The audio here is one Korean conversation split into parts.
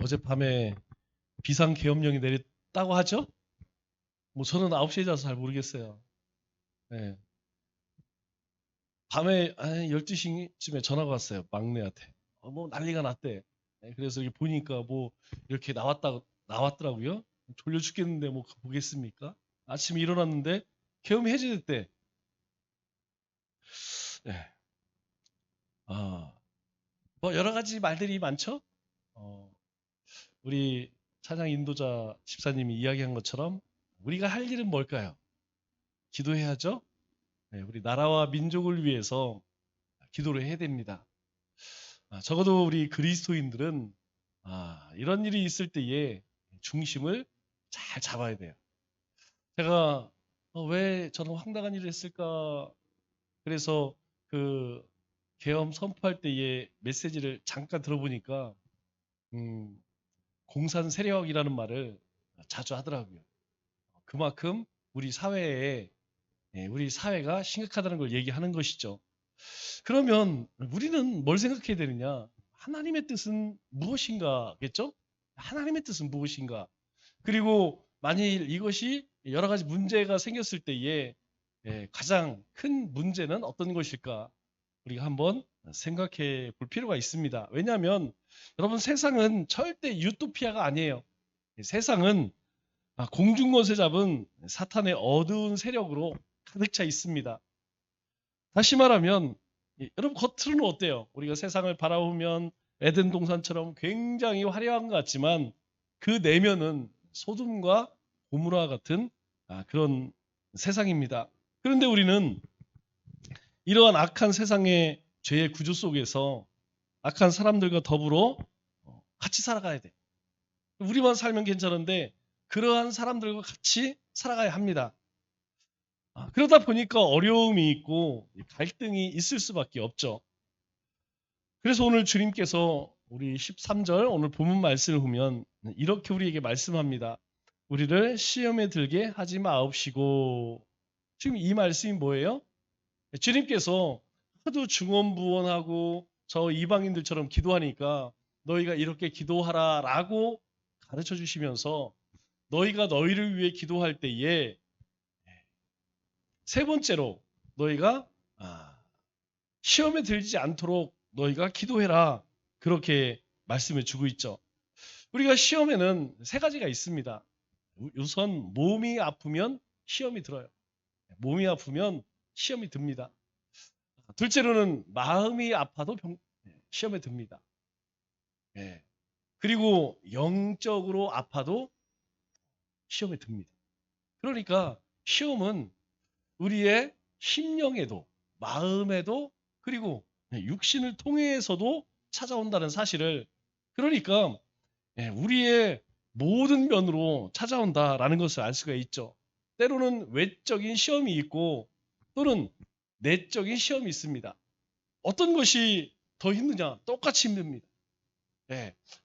어젯밤에 비상계엄령이 내렸다고 하죠? 뭐 저는 9시에 자서 잘 모르겠어요. 네. 밤에 12시쯤에 전화가 왔어요. 막내한테. 뭐 난리가 났대. 네, 그래서 이렇게 보니까 뭐 이렇게 나왔더라고요. 졸려 죽겠는데 뭐 보겠습니까? 아침에 일어났는데 계엄이 해제됐대. 네. 아, 뭐 여러 가지 말들이 많죠? 어, 우리 찬양 인도자 집사님이 이야기한 것처럼 우리가 할 일은 뭘까요? 기도해야죠. 네, 우리 나라와 민족을 위해서 기도를 해야 됩니다. 적어도 우리 그리스도인들은 이런 일이 있을 때에 중심을 잘 잡아야 돼요. 제가 왜 저는 황당한 일을 했을까? 그래서 그 계엄 선포할 때의 메시지를 잠깐 들어보니까 음, 공산 세력이라는 말을 자주 하더라고요. 그만큼 우리 사회에 우리 사회가 심각하다는 걸 얘기하는 것이죠. 그러면 우리는 뭘 생각해야 되느냐? 하나님의 뜻은 무엇인가겠죠? 하나님의 뜻은 무엇인가? 그리고 만일 이것이 여러 가지 문제가 생겼을 때에 가장 큰 문제는 어떤 것일까? 우리가 한번 생각해 볼 필요가 있습니다. 왜냐하면 여러분 세상은 절대 유토피아가 아니에요. 세상은 공중권세 잡은 사탄의 어두운 세력으로 가득 차 있습니다. 다시 말하면 여러분 겉으로는 어때요? 우리가 세상을 바라보면 에덴 동산처럼 굉장히 화려한 것 같지만 그 내면은 소돔과 고무라 같은 그런 세상입니다. 그런데 우리는 이러한 악한 세상의 죄의 구조 속에서 악한 사람들과 더불어 같이 살아가야 돼. 우리만 살면 괜찮은데 그러한 사람들과 같이 살아가야 합니다. 그러다 보니까 어려움이 있고 갈등이 있을 수밖에 없죠. 그래서 오늘 주님께서 우리 13절 오늘 본문 말씀을 보면 이렇게 우리에게 말씀합니다. 우리를 시험에 들게 하지 마옵시고. 지금 이 말씀이 뭐예요? 주님께서 하도 중언부언하고 저 이방인들처럼 기도하니까 너희가 이렇게 기도하라 라고 가르쳐 주시면서 너희가 너희를 위해 기도할 때에 세 번째로 너희가 시험에 들지 않도록 너희가 기도해라. 그렇게 말씀을 주고 있죠. 우리가 시험에는 세 가지가 있습니다. 우선 몸이 아프면 시험이 들어요. 몸이 아프면 시험이 듭니다. 둘째로는 마음이 아파도 시험에 듭니다. 그리고 영적으로 아파도 시험에 듭니다. 그러니까 시험은 우리의 심령에도 마음에도 그리고 육신을 통해서도 찾아온다는 사실을 그러니까 우리의 모든 면으로 찾아온다라는 것을 알 수가 있죠. 때로는 외적인 시험이 있고 또는 내적인 시험이 있습니다. 어떤 것이 더 힘드냐? 똑같이 힘듭니다.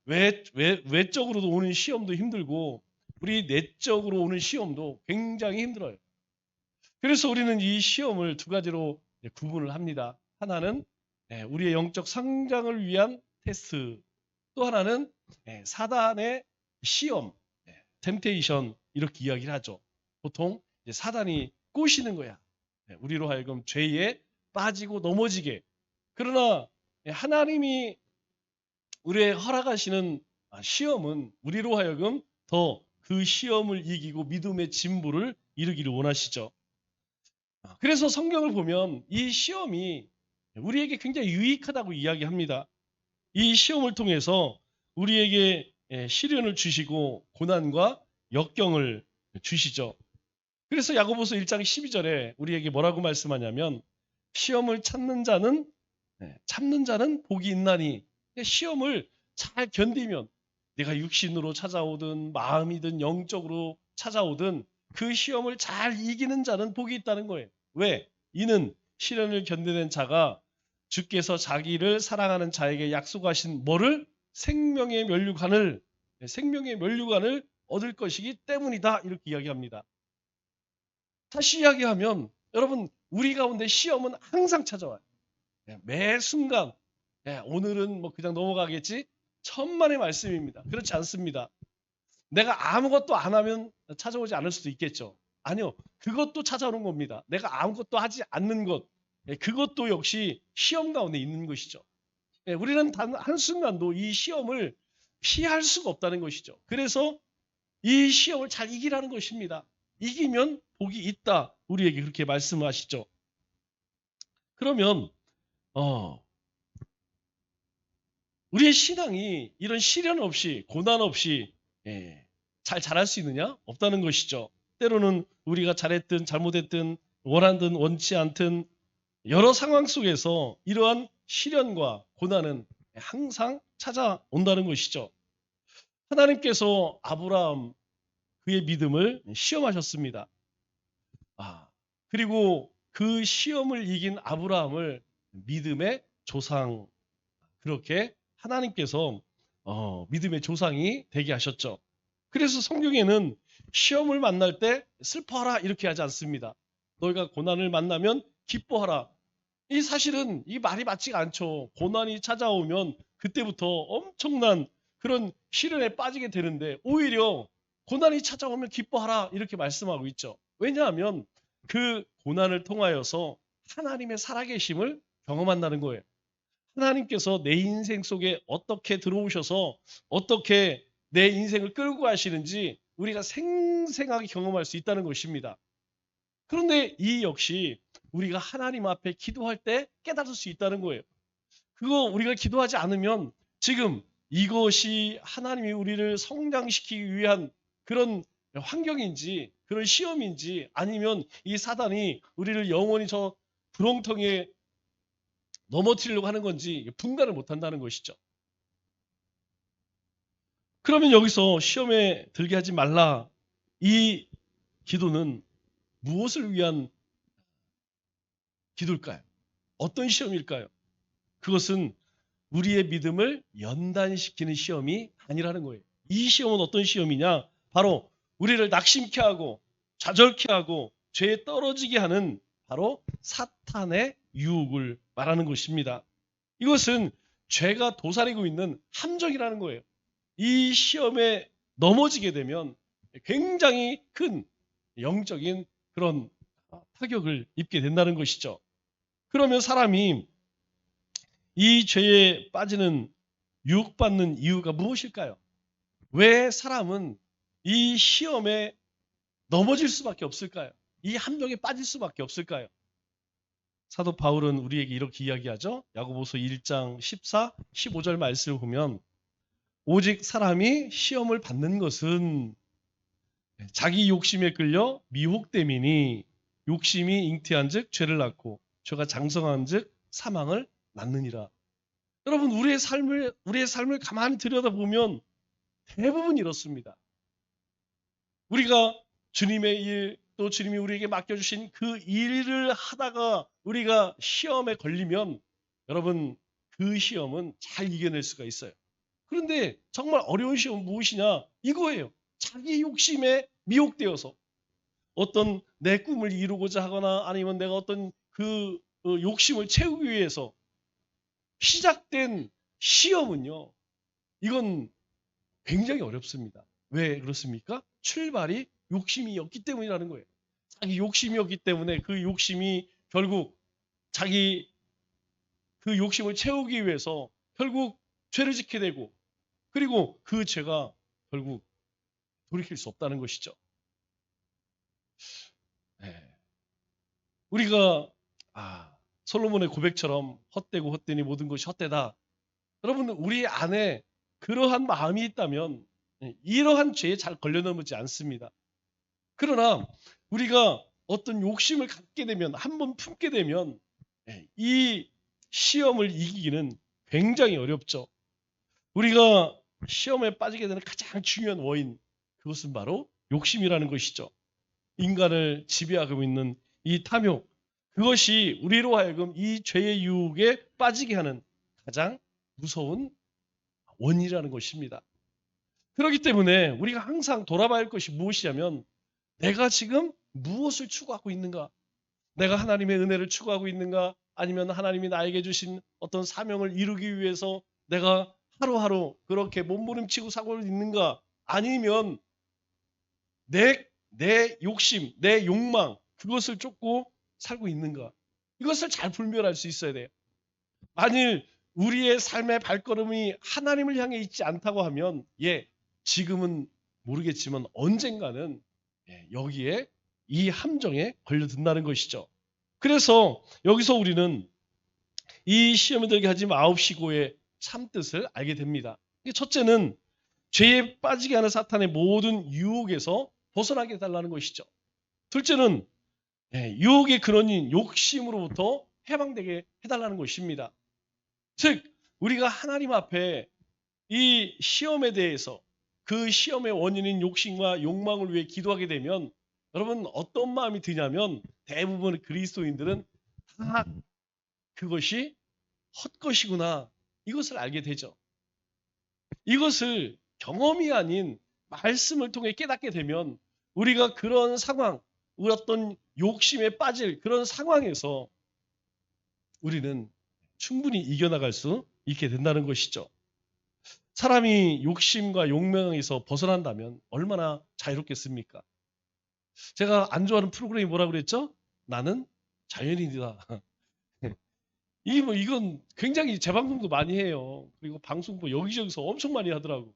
외적으로도 오는 시험도 힘들고 우리 내적으로 오는 시험도 굉장히 힘들어요. 그래서 우리는 이 시험을 두 가지로 구분을 합니다. 하나는 우리의 영적 성장을 위한 테스트, 또 하나는 사단의 시험, 템테이션 이렇게 이야기를 하죠. 보통 사단이 꼬시는 거야. 우리로 하여금 죄에 빠지고 넘어지게. 그러나 하나님이 우리의 허락하시는 시험은 우리로 하여금 더 그 시험을 이기고 믿음의 진보를 이루기를 원하시죠. 그래서 성경을 보면 이 시험이 우리에게 굉장히 유익하다고 이야기합니다. 이 시험을 통해서 우리에게 시련을 주시고 고난과 역경을 주시죠. 그래서 야고보서 1장 12절에 우리에게 뭐라고 말씀하냐면 시험을 참는 자는 복이 있나니 시험을 잘 견디면 내가 육신으로 찾아오든 마음이든 영적으로 찾아오든 그 시험을 잘 이기는 자는 복이 있다는 거예요. 왜? 이는 시련을 견디는 자가 주께서 자기를 사랑하는 자에게 약속하신 뭐를? 생명의 면류관을 얻을 것이기 때문이다. 이렇게 이야기합니다. 다시 이야기하면 여러분 우리 가운데 시험은 항상 찾아와요. 매 순간 오늘은 뭐 그냥 넘어가겠지? 천만의 말씀입니다. 그렇지 않습니다. 내가 아무것도 안 하면 찾아오지 않을 수도 있겠죠. 아니요. 그것도 찾아오는 겁니다. 내가 아무것도 하지 않는 것. 그것도 역시 시험 가운데 있는 것이죠. 우리는 단 한순간도 이 시험을 피할 수가 없다는 것이죠. 그래서 이 시험을 잘 이기라는 것입니다. 이기면 복이 있다. 우리에게 그렇게 말씀하시죠. 그러면 우리의 신앙이 이런 시련 없이 고난 없이 잘 자랄 수 있느냐? 없다는 것이죠. 때로는 우리가 잘했든 잘못했든 원하든 원치 않든 여러 상황 속에서 이러한 시련과 고난은 항상 찾아온다는 것이죠. 하나님께서 아브라함 그의 믿음을 시험하셨습니다. 그리고 그 시험을 이긴 아브라함을 믿음의 조상, 그렇게 하나님께서 믿음의 조상이 되게 하셨죠. 그래서 성경에는 시험을 만날 때 슬퍼하라 이렇게 하지 않습니다. 너희가 고난을 만나면 기뻐하라. 이 사실은 이 말이 맞지가 않죠. 고난이 찾아오면 그때부터 엄청난 그런 시련에 빠지게 되는데 오히려 고난이 찾아오면 기뻐하라 이렇게 말씀하고 있죠. 왜냐하면 그 고난을 통하여서 하나님의 살아계심을 경험한다는 거예요. 하나님께서 내 인생 속에 어떻게 들어오셔서 어떻게 내 인생을 끌고 가시는지 우리가 생생하게 경험할 수 있다는 것입니다. 그런데 이 역시 우리가 하나님 앞에 기도할 때 깨달을 수 있다는 거예요. 그거 우리가 기도하지 않으면 지금 이것이 하나님이 우리를 성장시키기 위한 그런 환경인지 그런 시험인지 아니면 이 사단이 우리를 영원히 저 구렁텅이에 넘어뜨리려고 하는 건지 분간을 못한다는 것이죠. 그러면 여기서 시험에 들게 하지 말라. 이 기도는 무엇을 위한 기도일까요? 어떤 시험일까요? 그것은 우리의 믿음을 연단시키는 시험이 아니라는 거예요. 이 시험은 어떤 시험이냐? 바로 우리를 낙심케 하고 좌절케 하고 죄에 떨어지게 하는 바로 사탄의 유혹을 말하는 것입니다. 이것은 죄가 도사리고 있는 함정이라는 거예요. 이 시험에 넘어지게 되면 굉장히 큰 영적인 그런 타격을 입게 된다는 것이죠. 그러면 사람이 이 죄에 빠지는 유혹받는 이유가 무엇일까요? 왜 사람은 이 시험에 넘어질 수밖에 없을까요? 이 함정에 빠질 수밖에 없을까요? 사도 바울은 우리에게 이렇게 이야기하죠. 야고보서 1장 14, 15절 말씀을 보면 오직 사람이 시험을 받는 것은 자기 욕심에 끌려 미혹됨이니 욕심이 잉태한 즉 죄를 낳고 죄가 장성한 즉 사망을 낳느니라. 여러분 우리의 삶을 가만히 들여다보면 대부분 이렇습니다. 우리가 주님의 일, 또 주님이 우리에게 맡겨주신 그 일을 하다가 우리가 시험에 걸리면 여러분 그 시험은 잘 이겨낼 수가 있어요. 그런데 정말 어려운 시험은 무엇이냐? 이거예요. 자기 욕심에 미혹되어서 어떤 내 꿈을 이루고자 하거나 아니면 내가 어떤 그 욕심을 채우기 위해서 시작된 시험은요. 이건 굉장히 어렵습니다. 왜 그렇습니까? 출발이 욕심이었기 때문이라는 거예요. 자기 욕심이었기 때문에 그 욕심이 결국 자기 그 욕심을 채우기 위해서 결국 죄를 짓게 되고 그리고 그 죄가 결국 돌이킬 수 없다는 것이죠. 네. 우리가 솔로몬의 고백처럼 헛되고 헛되니 모든 것이 헛되다. 여러분 우리 안에 그러한 마음이 있다면 이러한 죄에 잘 걸려넘지 않습니다. 그러나 우리가 어떤 욕심을 갖게 되면 한번 품게 되면 이 시험을 이기기는 굉장히 어렵죠. 우리가 시험에 빠지게 되는 가장 중요한 원인 그것은 바로 욕심이라는 것이죠. 인간을 지배하고 있는 이 탐욕 그것이 우리로 하여금 이 죄의 유혹에 빠지게 하는 가장 무서운 원인이라는 것입니다. 그렇기 때문에 우리가 항상 돌아봐야 할 것이 무엇이냐면 내가 지금 무엇을 추구하고 있는가? 내가 하나님의 은혜를 추구하고 있는가? 아니면 하나님이 나에게 주신 어떤 사명을 이루기 위해서 내가 하루하루 그렇게 몸부림치고 사고를 있는가? 아니면 내 욕심, 내 욕망 그것을 쫓고 살고 있는가? 이것을 잘 분별할 수 있어야 돼요. 만일 우리의 삶의 발걸음이 하나님을 향해 있지 않다고 하면 지금은 모르겠지만 언젠가는 여기에 이 함정에 걸려든다는 것이죠. 그래서 여기서 우리는 이 시험에 들게 하지 마옵시고의 참뜻을 알게 됩니다. 첫째는 죄에 빠지게 하는 사탄의 모든 유혹에서 벗어나게 해달라는 것이죠. 둘째는 유혹의 근원인 욕심으로부터 해방되게 해달라는 것입니다. 즉 우리가 하나님 앞에 이 시험에 대해서 그 시험의 원인인 욕심과 욕망을 위해 기도하게 되면 여러분 어떤 마음이 드냐면 대부분 그리스도인들은 다 그것이 헛것이구나 이것을 알게 되죠. 이것을 경험이 아닌 말씀을 통해 깨닫게 되면 우리가 그런 상황, 어떤 욕심에 빠질 그런 상황에서 우리는 충분히 이겨나갈 수 있게 된다는 것이죠. 사람이 욕심과 욕망에서 벗어난다면 얼마나 자유롭겠습니까? 제가 안 좋아하는 프로그램이 뭐라고 그랬죠? 나는 자연인이다. 이건 굉장히 재방송도 많이 해요. 그리고 방송 여기저기서 엄청 많이 하더라고.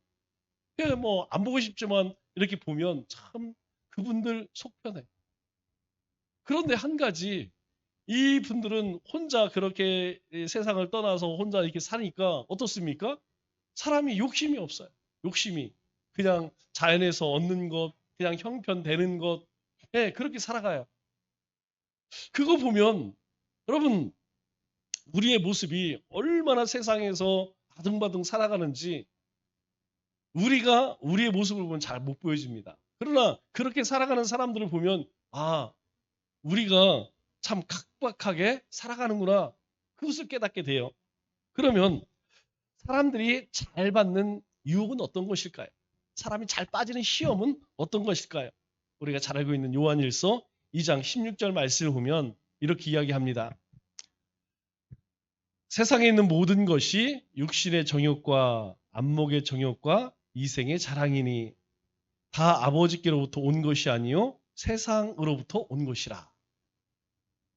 안 보고 싶지만 이렇게 보면 참 그분들 속 편해. 그런데 한 가지 이 분들은 혼자 그렇게 세상을 떠나서 혼자 이렇게 사니까 어떻습니까? 사람이 욕심이 없어요. 욕심이 그냥 자연에서 얻는 것, 그냥 형편되는 것, 그렇게 살아가요. 그거 보면 여러분 우리의 모습이 얼마나 세상에서 아등바등 살아가는지 우리가 우리의 모습을 보면 잘 못 보여집니다. 그러나 그렇게 살아가는 사람들을 보면 우리가 참 각박하게 살아가는구나 그것을 깨닫게 돼요. 그러면 사람들이 잘 받는 유혹은 어떤 것일까요? 사람이 잘 빠지는 시험은 어떤 것일까요? 우리가 잘 알고 있는 요한일서 2장 16절 말씀을 보면 이렇게 이야기합니다. 세상에 있는 모든 것이 육신의 정욕과 안목의 정욕과 이생의 자랑이니 다 아버지께로부터 온 것이 아니요 세상으로부터 온 것이라.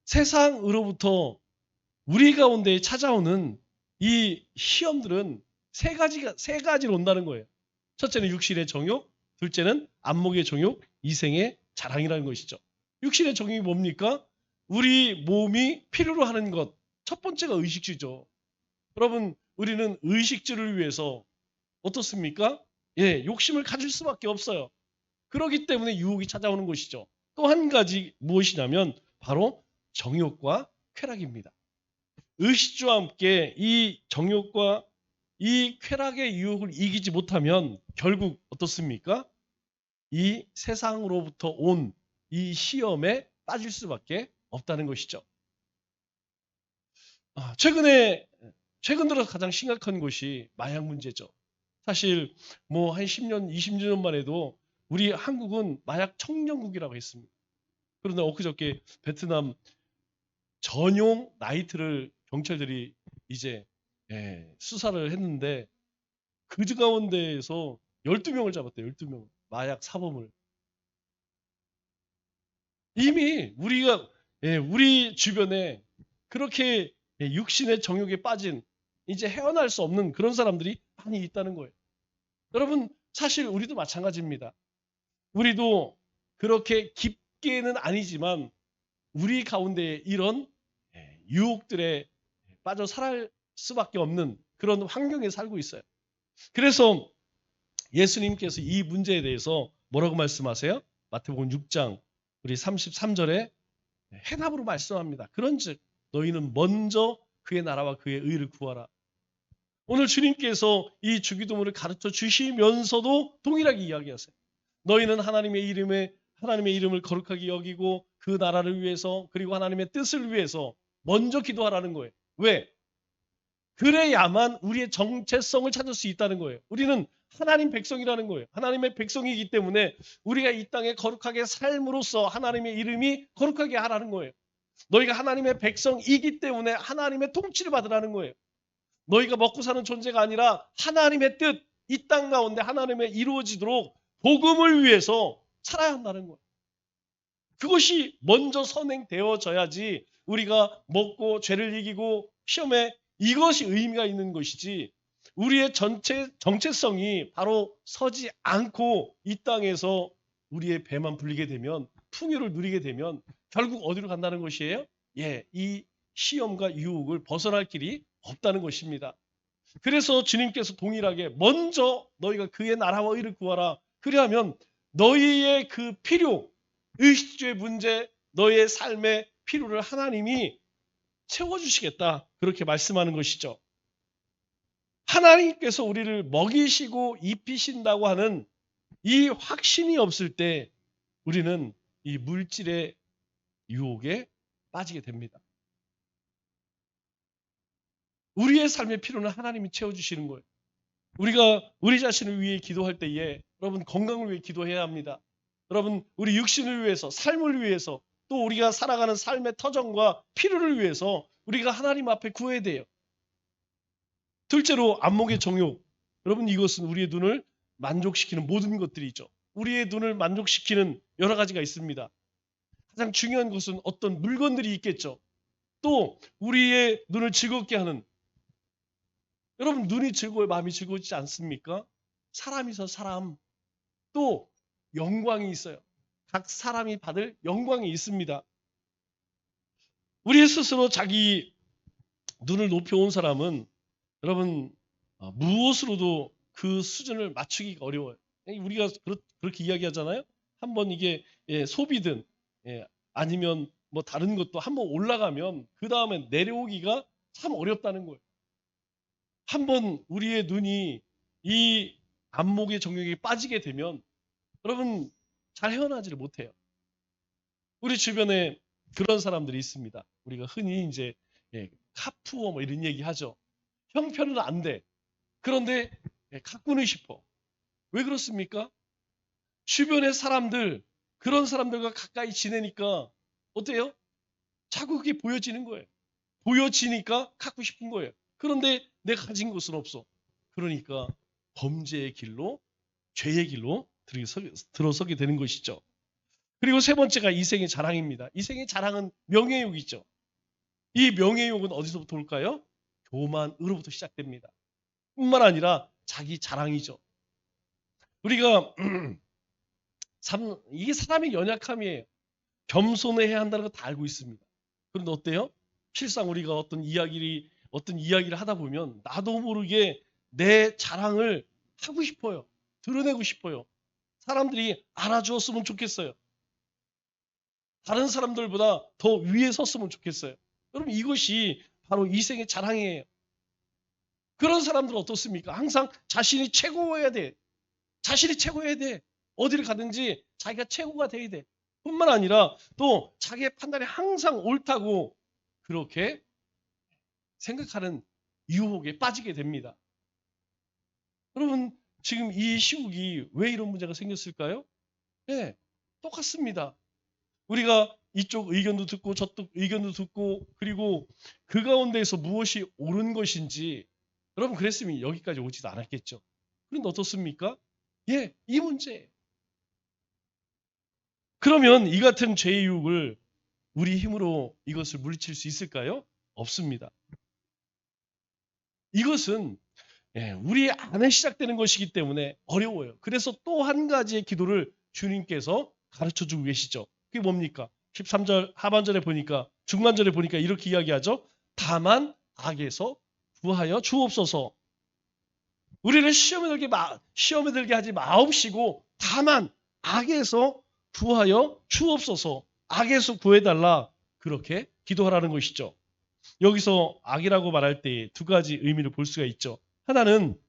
세상으로부터 우리 가운데 찾아오는 이 시험들은 세 가지로 온다는 거예요. 첫째는 육신의 정욕, 둘째는 안목의 정욕, 이생의 자랑이라는 것이죠. 육신의 정욕이 뭡니까? 우리 몸이 필요로 하는 것. 첫 번째가 의식주죠. 여러분, 우리는 의식주를 위해서 어떻습니까? 욕심을 가질 수밖에 없어요. 그렇기 때문에 유혹이 찾아오는 것이죠. 또 한 가지 무엇이냐면 바로 정욕과 쾌락입니다. 의식주와 함께 이 정욕과 이 쾌락의 유혹을 이기지 못하면 결국 어떻습니까? 이 세상으로부터 온 이 시험에 빠질 수밖에 없다는 것이죠. 최근 들어 가장 심각한 것이 마약 문제죠. 사실 한 10년, 20년만 해도 우리 한국은 마약 청정국이라고 했습니다. 그런데 엊그저께 베트남 전용 나이트를 경찰들이 이제 수사를 했는데 그 가운데에서 12명을 잡았대요. 12명. 마약 사범을. 이미 우리 주변에 그렇게 육신의 정욕에 빠진 이제 헤어날 수 없는 그런 사람들이 많이 있다는 거예요. 여러분 사실 우리도 마찬가지입니다. 우리도 그렇게 깊게는 아니지만 우리 가운데 이런 유혹들에 빠져 살 수밖에 없는 그런 환경에 살고 있어요. 그래서 예수님께서 이 문제에 대해서 뭐라고 말씀하세요? 마태복음 6장 우리 33절에 해답으로 말씀합니다. 그런즉 너희는 먼저 그의 나라와 그의 의를 구하라. 오늘 주님께서 이 주기도문을 가르쳐 주시면서도 동일하게 이야기하세요. 너희는 하나님의 이름을 거룩하게 여기고 그 나라를 위해서 그리고 하나님의 뜻을 위해서 먼저 기도하라는 거예요. 왜? 그래야만 우리의 정체성을 찾을 수 있다는 거예요. 우리는 하나님 백성이라는 거예요. 하나님의 백성이기 때문에 우리가 이 땅에 거룩하게 삶으로써 하나님의 이름이 거룩하게 하라는 거예요. 너희가 하나님의 백성이기 때문에 하나님의 통치를 받으라는 거예요. 너희가 먹고 사는 존재가 아니라 하나님의 뜻, 이 땅 가운데 하나님의 이루어지도록 복음을 위해서 살아야 한다는 거예요. 그것이 먼저 선행되어져야지 우리가 먹고 죄를 이기고 시험에 이것이 의미가 있는 것이지, 우리의 전체 정체성이 바로 서지 않고 이 땅에서 우리의 배만 불리게 되면, 풍요를 누리게 되면 결국 어디로 간다는 것이에요? 예, 이 시험과 유혹을 벗어날 길이 없다는 것입니다. 그래서 주님께서 동일하게 먼저 너희가 그의 나라와 의를 구하라. 그리하면 너희의 그 필요, 의식주의 문제, 너희의 삶의 필요를 하나님이 채워주시겠다. 그렇게 말씀하는 것이죠. 하나님께서 우리를 먹이시고 입히신다고 하는 이 확신이 없을 때 우리는 이 물질의 유혹에 빠지게 됩니다. 우리의 삶의 필요는 하나님이 채워주시는 거예요. 우리가 우리 자신을 위해 기도할 때에 여러분 건강을 위해 기도해야 합니다. 여러분 우리 육신을 위해서, 삶을 위해서, 또 우리가 살아가는 삶의 터전과 필요를 위해서 우리가 하나님 앞에 구해야 돼요. 둘째로 안목의 정욕. 여러분 이것은 우리의 눈을 만족시키는 모든 것들이죠. 우리의 눈을 만족시키는 여러 가지가 있습니다. 가장 중요한 것은 어떤 물건들이 있겠죠. 또 우리의 눈을 즐겁게 하는, 여러분 눈이 즐거워야 마음이 즐거워지지 않습니까? 사람이서 사람, 또 영광이 있어요. 각 사람이 받을 영광이 있습니다. 우리 스스로 자기 눈을 높여온 사람은 여러분 무엇으로도 그 수준을 맞추기가 어려워요. 우리가 그렇게 이야기하잖아요. 한번 이게 소비든 아니면 뭐 다른 것도 한번 올라가면 그 다음에 내려오기가 참 어렵다는 거예요. 한번 우리의 눈이 이 안목의 정욕에 빠지게 되면 여러분 잘 헤어나지를 못해요. 우리 주변에 그런 사람들이 있습니다. 우리가 흔히 이제 카푸어 뭐 이런 얘기 하죠. 형편은 안 돼. 그런데 가꾸는 싶어. 왜 그렇습니까? 주변의 사람들, 그런 사람들과 가까이 지내니까 어때요? 자꾸 그게 보여지는 거예요. 보여지니까 갖고 싶은 거예요. 그런데 내가 가진 것은 없어. 그러니까 범죄의 길로, 죄의 길로 들어서게 되는 것이죠. 그리고 세 번째가 이생의 자랑입니다. 이생의 자랑은 명예욕이죠. 이 명예욕은 어디서부터 올까요? 교만으로부터 시작됩니다. 뿐만 아니라 자기 자랑이죠. 우리가 이게 사람의 연약함이에요. 겸손해야 한다는 거 다 알고 있습니다. 그런데 어때요? 실상 우리가 어떤 이야기를 하다 보면 나도 모르게 내 자랑을 하고 싶어요. 드러내고 싶어요. 사람들이 알아주었으면 좋겠어요. 다른 사람들보다 더 위에 섰으면 좋겠어요. 여러분 이것이 바로 이생의 자랑이에요. 그런 사람들은 어떻습니까? 항상 자신이 최고여야 돼. 자신이 최고여야 돼. 어디를 가든지 자기가 최고가 돼야 돼. 뿐만 아니라 또 자기의 판단이 항상 옳다고 그렇게 생각하는 유혹에 빠지게 됩니다. 여러분 지금 이 시국이 왜 이런 문제가 생겼을까요? 네, 똑같습니다. 우리가 이쪽 의견도 듣고 저쪽 의견도 듣고 그리고 그 가운데에서 무엇이 옳은 것인지 여러분 그랬으면 여기까지 오지도 않았겠죠. 그런데 어떻습니까? 예, 이 문제예요. 그러면 이 같은 죄의 유혹을 우리 힘으로 이것을 물리칠 수 있을까요? 없습니다. 이것은 우리 안에 시작되는 것이기 때문에 어려워요. 그래서 또 한 가지의 기도를 주님께서 가르쳐주고 계시죠. 그게 뭡니까? 13절 하반절에 보니까, 중반절에 보니까 이렇게 이야기하죠. 다만 악에서 구하여 주옵소서. 우리를 시험에 들게 하지 마옵시고 다만 악에서 구하여 주옵소서. 악에서 구해달라. 그렇게 기도하라는 것이죠. 여기서 악이라고 말할 때 두 가지 의미를 볼 수가 있죠. 하나는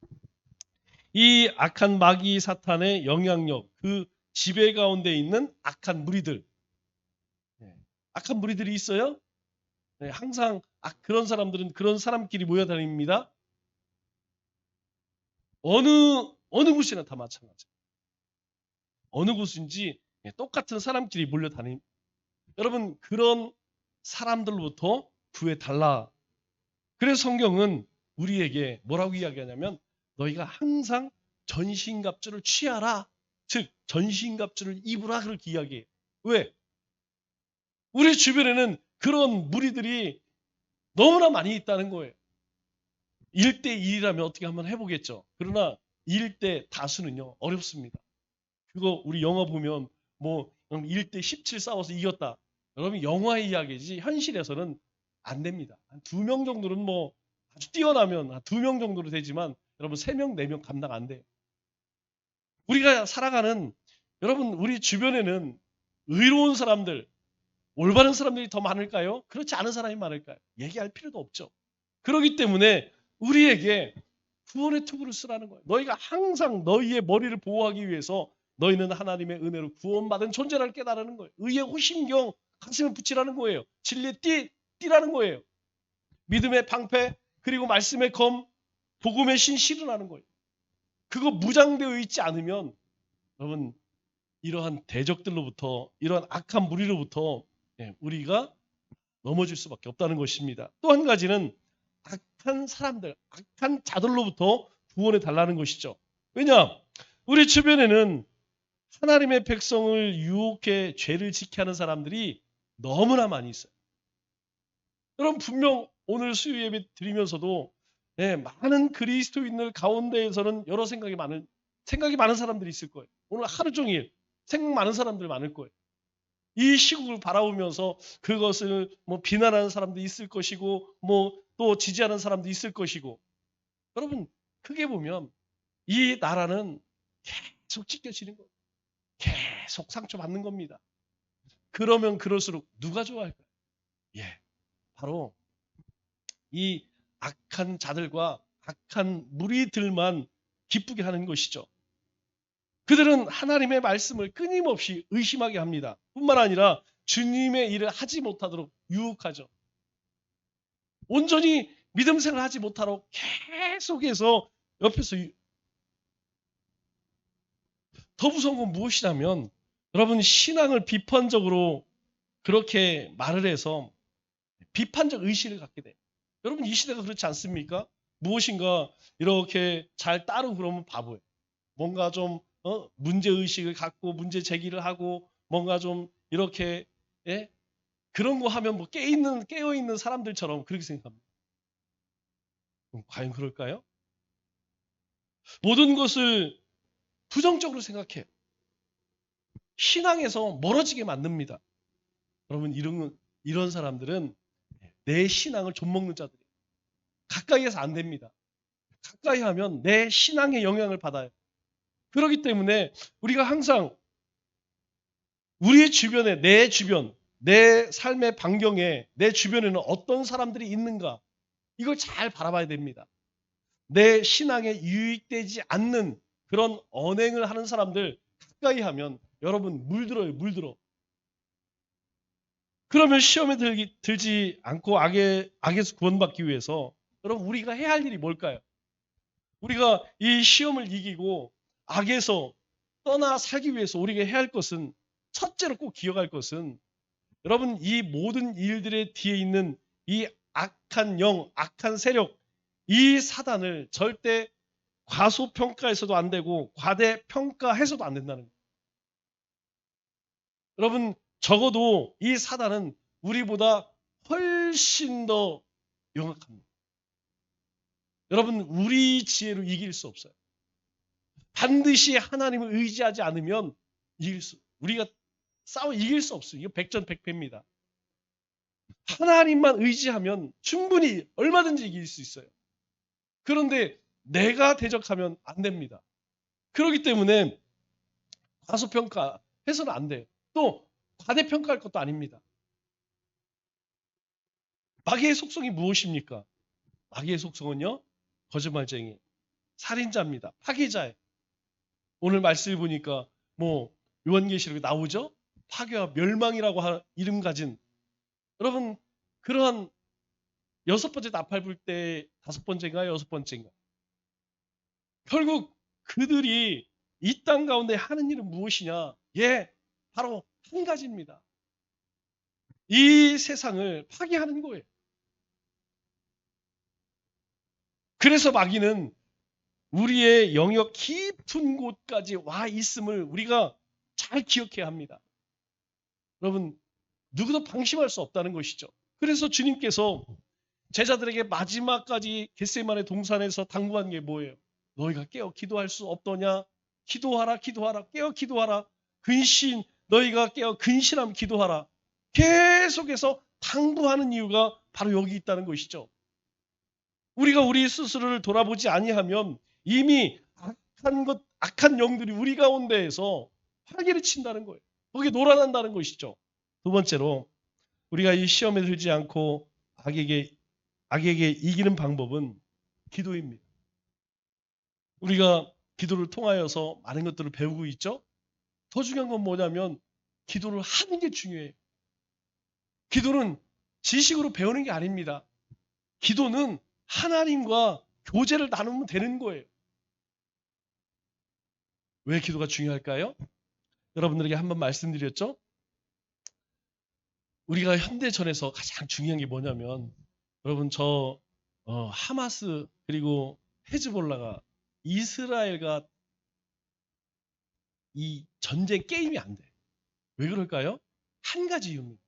이 악한 마귀 사탄의 영향력, 그 지배 가운데 있는 악한 무리들. 악한 무리들이 있어요. 항상 그런 사람들은 그런 사람끼리 모여다닙니다. 어느 곳이나 다 마찬가지예요. 어느 곳인지 똑같은 사람끼리 몰려다닙니다. 여러분 그런 사람들로부터 구해달라. 그래서 성경은 우리에게 뭐라고 이야기하냐면 너희가 항상 전신갑주를 취하라. 즉 전신갑주를 입으라 그렇게 이야기해요. 왜? 우리 주변에는 그런 무리들이 너무나 많이 있다는 거예요. 1대 1이라면 어떻게 한번 해보겠죠. 그러나 1대 다수는요 어렵습니다. 그거 우리 영화 보면 뭐 1대 17 싸워서 이겼다. 여러분 영화의 이야기지 현실에서는 안 됩니다. 한 2명 정도는 뭐 아주 뛰어나면 한 2명 정도로 되지만 여러분 3명, 4명 감당 안 돼요. 우리가 살아가는 여러분 우리 주변에는 의로운 사람들, 올바른 사람들이 더 많을까요? 그렇지 않은 사람이 많을까요? 얘기할 필요도 없죠. 그렇기 때문에 우리에게 구원의 투구를 쓰라는 거예요. 너희가 항상 너희의 머리를 보호하기 위해서 너희는 하나님의 은혜로 구원받은 존재를 깨달으는 거예요. 의의 호심경 가슴에 붙이라는 거예요. 진리의 띠라는 거예요. 믿음의 방패 그리고 말씀의 검 복음의 신 실현하는 거예요. 그거 무장되어 있지 않으면 여러분 이러한 대적들로부터 이러한 악한 무리로부터 우리가 넘어질 수밖에 없다는 것입니다. 또 한 가지는 악한 사람들, 악한 자들로부터 구원해 달라는 것이죠. 왜냐? 우리 주변에는 하나님의 백성을 유혹해 죄를 지게 하는 사람들이 너무나 많이 있어요. 여러분 분명 오늘 수요 예배 드리면서도 많은 그리스도인들 가운데에서는 여러 생각이 많은 사람들이 있을 거예요. 오늘 하루 종일 생각 많은 사람들 많을 거예요. 이 시국을 바라보면서 그것을 뭐 비난하는 사람도 있을 것이고 뭐 또 지지하는 사람도 있을 것이고 여러분 크게 보면 이 나라는 계속 찢겨지는 거예요. 계속 상처받는 겁니다. 그러면 그럴수록 누가 좋아할까요? 바로 이 악한 자들과 악한 무리들만 기쁘게 하는 것이죠. 그들은 하나님의 말씀을 끊임없이 의심하게 합니다. 뿐만 아니라 주님의 일을 하지 못하도록 유혹하죠. 온전히 믿음 생활을 하지 못하도록 계속해서 옆에서 더 무서운 건 무엇이냐면 여러분 신앙을 비판적으로 그렇게 말을 해서 비판적 의식을 갖게 돼요. 여러분 이 시대가 그렇지 않습니까? 무엇인가 이렇게 잘 따르고 그러면 바보예요. 뭔가 좀 문제의식을 갖고 문제 제기를 하고 뭔가 좀 이렇게 그런 거 하면 뭐 깨어있는 사람들처럼 그렇게 생각합니다. 그럼 과연 그럴까요? 모든 것을 부정적으로 생각해요. 신앙에서 멀어지게 만듭니다. 여러분 이런 사람들은 내 신앙을 좀먹는 자들이에요. 가까이에서 안 됩니다. 가까이 하면 내 신앙에 영향을 받아요. 그렇기 때문에 우리가 항상 우리의 주변에 내 주변, 내 삶의 반경에 내 주변에는 어떤 사람들이 있는가 이걸 잘 바라봐야 됩니다. 내 신앙에 유익되지 않는 그런 언행을 하는 사람들 가까이 하면 여러분 물들어. 그러면 시험에 들지 않고 악에서 구원받기 위해서 여러분 우리가 해야 할 일이 뭘까요? 우리가 이 시험을 이기고 악에서 떠나 살기 위해서 우리가 해야 할 것은 첫째로 꼭 기억할 것은 여러분 이 모든 일들의 뒤에 있는 이 악한 영, 악한 세력 이 사단을 절대 과소평가해서도 안 되고 과대평가해서도 안 된다는 거예요. 여러분 적어도 이 사단은 우리보다 훨씬 더 영악합니다. 여러분 우리 지혜로 이길 수 없어요. 반드시 하나님을 의지하지 않으면 우리가 이길 수 없어요. 이거 백전백패입니다. 하나님만 의지하면 충분히 얼마든지 이길 수 있어요. 그런데 내가 대적하면 안 됩니다. 그렇기 때문에 과소평가해서는 안 돼요. 또 과대평가할 것도 아닙니다. 마귀의 속성이 무엇입니까? 마귀의 속성은요. 거짓말쟁이, 살인자입니다. 파괴자예요. 오늘 말씀을 보니까 뭐 요한계시록에 나오죠? 파괴와 멸망이라고 이름 가진 여러분 그러한 6번째 나팔 불 때 5번째인가 6번째인가 결국 그들이 이 땅 가운데 하는 일은 무엇이냐? 바로 한 가지입니다. 이 세상을 파괴하는 거예요. 그래서 마귀는 우리의 영역 깊은 곳까지 와 있음을 우리가 잘 기억해야 합니다. 여러분, 누구도 방심할 수 없다는 것이죠. 그래서 주님께서 제자들에게 마지막까지 겟세마네 동산에서 당부한 게 뭐예요? 너희가 깨어 기도할 수 없더냐? 기도하라, 기도하라, 깨어 기도하라. 근신, 너희가 깨어 근신하면 기도하라. 계속해서 당부하는 이유가 바로 여기 있다는 것이죠. 우리가 우리 스스로를 돌아보지 아니하면 이미 악한 영들이 우리 가운데에서 활개를 친다는 거예요. 거기에 놀아난다는 것이죠. 두 번째로 우리가 이 시험에 들지 않고 악에게 이기는 방법은 기도입니다. 우리가 기도를 통하여서 많은 것들을 배우고 있죠. 더 중요한 건 뭐냐면 기도를 하는 게 중요해요. 기도는 지식으로 배우는 게 아닙니다. 기도는 하나님과 교제를 나누면 되는 거예요. 왜 기도가 중요할까요? 여러분들에게 한번 말씀드렸죠? 우리가 현대전에서 가장 중요한 게 뭐냐면 여러분 하마스 그리고 헤즈볼라가 이스라엘과 이 전쟁 게임이 안 돼. 왜 그럴까요? 한 가지 이유입니다.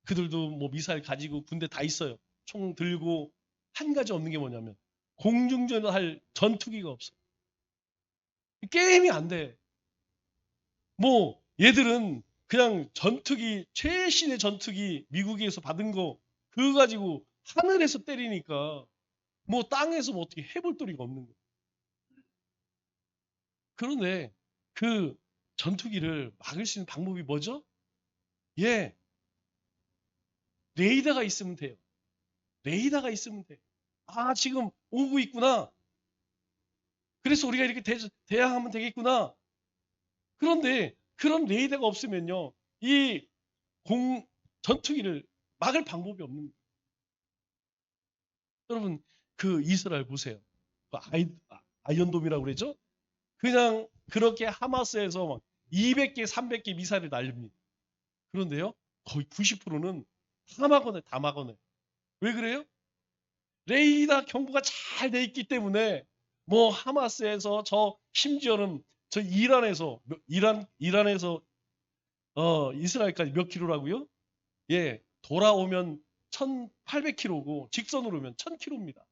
그들도 뭐 미사일 가지고 군대 다 있어요. 총 들고 한 가지 없는 게 뭐냐면 공중전을 할 전투기가 없어. 게임이 안 돼. 뭐 얘들은 그냥 전투기 최신의 전투기 미국에서 받은 거 그거 가지고 하늘에서 때리니까 뭐 땅에서 뭐 어떻게 해볼 도리가 없는 거예요. 그런데 그 전투기를 막을 수 있는 방법이 뭐죠? 예, 레이더가 있으면 돼요. 레이더가 있으면 돼. 아, 지금 오고 있구나. 그래서 우리가 이렇게 대항하면 되겠구나. 그런데 그런 레이더가 없으면요. 이 전투기를 막을 방법이 없는 거예요. 여러분, 그 이스라엘 보세요. 그 아이언돔이라고 그러죠? 그냥 그렇게 하마스에서 막 200개, 300개 미사일을 날립니다. 그런데요, 거의 90%는 다 막아내, 다 막아내. 왜 그래요? 레이더 경보가 잘 돼 있기 때문에 뭐 하마스에서 심지어는 저 이란에서 이스라엘까지 몇 킬로라고요? 예, 돌아오면 1,800킬로고 직선으로 오면 1,000킬로입니다.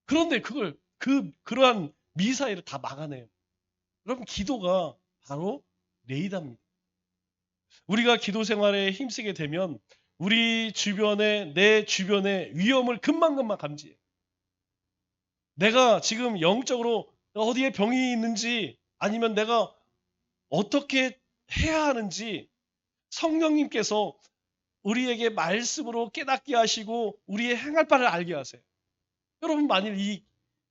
그런데 그러한 미사일을 다 막아내요. 여러분, 기도가 바로 레이더입니다. 우리가 기도 생활에 힘쓰게 되면 내 주변의 위험을 금방금방 감지해요. 내가 지금 영적으로 어디에 병이 있는지 아니면 내가 어떻게 해야 하는지 성령님께서 우리에게 말씀으로 깨닫게 하시고 우리의 행할 바를 알게 하세요. 여러분, 만일 이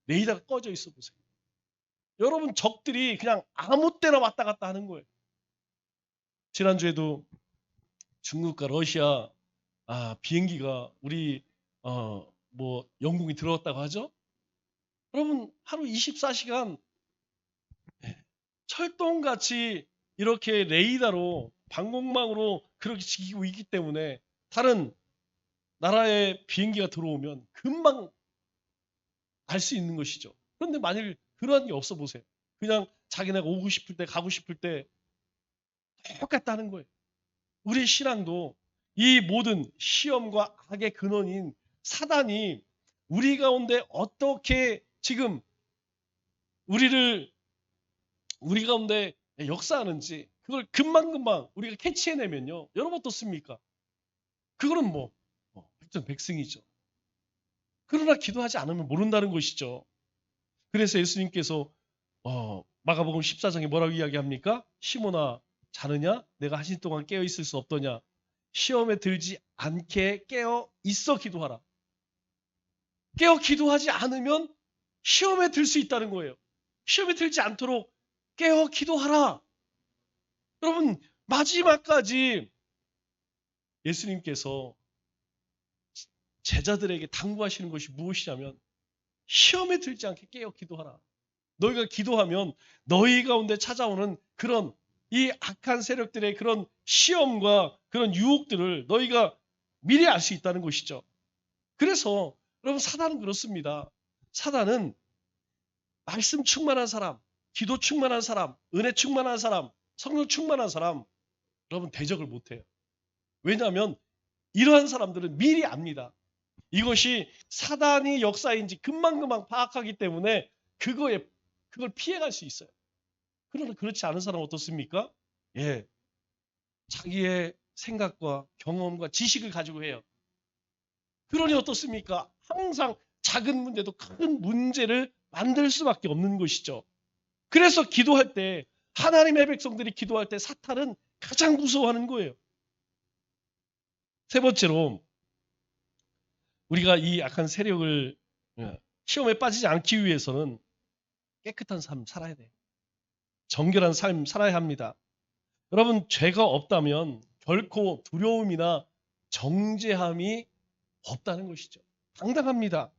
레이더가 꺼져 있어 보세요. 여러분, 적들이 그냥 아무 때나 왔다 갔다 하는 거예요. 지난주에도 중국과 러시아 비행기가 우리 영국이 들어왔다고 하죠. 여러분, 하루 24시간 철동같이 이렇게 레이더로 방공망으로 그렇게 지키고 있기 때문에 다른 나라의 비행기가 들어오면 금방 알 수 있는 것이죠. 그런데 만일 그러한 게 없어 보세요. 그냥 자기네가 오고 싶을 때 가고 싶을 때 똑같다는 거예요. 우리 신앙도 이 모든 시험과 악의 근원인 사단이 우리 가운데 어떻게 지금 우리 가운데 역사하는지 그걸 금방금방 우리가 캐치해내면요. 여러분 어떻습니까? 그거는 백전백승이죠. 그러나 기도하지 않으면 모른다는 것이죠. 그래서 예수님께서 마가복음 14장에 뭐라고 이야기합니까? 시몬아, 자느냐? 내가 한시 동안 깨어 있을 수 없더냐? 시험에 들지 않게 깨어 있어 기도하라. 깨어 기도하지 않으면 시험에 들 수 있다는 거예요. 시험에 들지 않도록 깨어 기도하라. 여러분, 마지막까지 예수님께서 제자들에게 당부하시는 것이 무엇이냐면 시험에 들지 않게 깨어 기도하라. 너희가 기도하면 너희 가운데 찾아오는 그런 이 악한 세력들의 그런 시험과 그런 유혹들을 너희가 미리 알 수 있다는 것이죠. 그래서 여러분 사단은 그렇습니다. 사단은 말씀 충만한 사람, 기도 충만한 사람, 은혜 충만한 사람, 성령 충만한 사람 여러분 대적을 못해요. 왜냐하면 이러한 사람들은 미리 압니다. 이것이 사단이 역사인지 금방금방 파악하기 때문에 그걸 피해갈 수 있어요. 그러나 그렇지 않은 사람은 어떻습니까? 예, 자기의 생각과 경험과 지식을 가지고 해요. 그러니 어떻습니까? 항상 작은 문제도 큰 문제를 만들 수밖에 없는 것이죠. 그래서 기도할 때 하나님의 백성들이 기도할 때 사탄은 가장 무서워하는 거예요. 세 번째로 우리가 이 악한 세력을 시험에 빠지지 않기 위해서는 깨끗한 삶 살아야 돼요. 정결한 삶 살아야 합니다. 여러분 죄가 없다면 결코 두려움이나 정죄함이 없다는 것이죠. 당당합니다.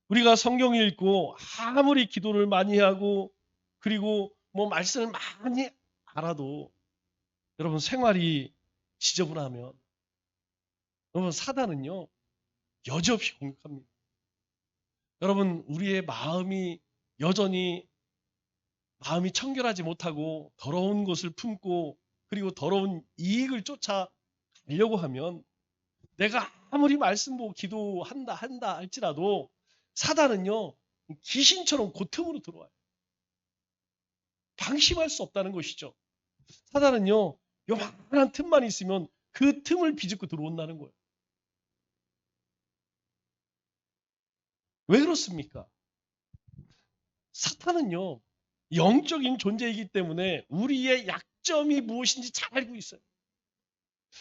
우리가 성경 읽고 아무리 기도를 많이 하고 그리고 뭐 말씀을 많이 알아도 여러분 생활이 지저분하면 여러분 사단은요 여지없이 공격합니다. 여러분 우리의 마음이 여전히 마음이 청결하지 못하고 더러운 것을 품고 그리고 더러운 이익을 쫓아가려고 하면 내가 아무리 말씀 보고 기도한다 할지라도 사단은요 귀신처럼 그 틈으로 들어와요. 방심할 수 없다는 것이죠. 사단은요 요만한 틈만 있으면 그 틈을 비집고 들어온다는 거예요. 왜 그렇습니까? 사탄은요 영적인 존재이기 때문에 우리의 약점이 무엇인지 잘 알고 있어요.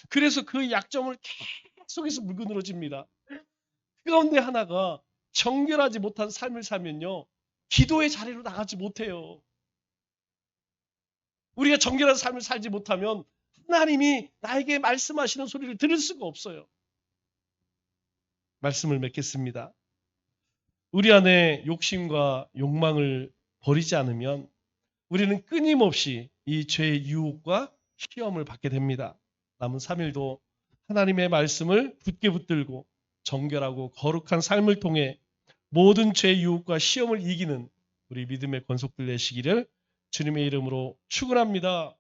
그래서 그 약점을 계속해서 물고 늘어집니다. 그 가운데 하나가 정결하지 못한 삶을 살면요 기도의 자리로 나가지 못해요. 우리가 정결한 삶을 살지 못하면 하나님이 나에게 말씀하시는 소리를 들을 수가 없어요. 말씀을 맺겠습니다. 우리 안에 욕심과 욕망을 버리지 않으면 우리는 끊임없이 이 죄의 유혹과 시험을 받게 됩니다. 남은 3일도 하나님의 말씀을 굳게 붙들고 정결하고 거룩한 삶을 통해 모든 죄의 유혹과 시험을 이기는 우리 믿음의 권속들 되시기를 주님의 이름으로 축원합니다.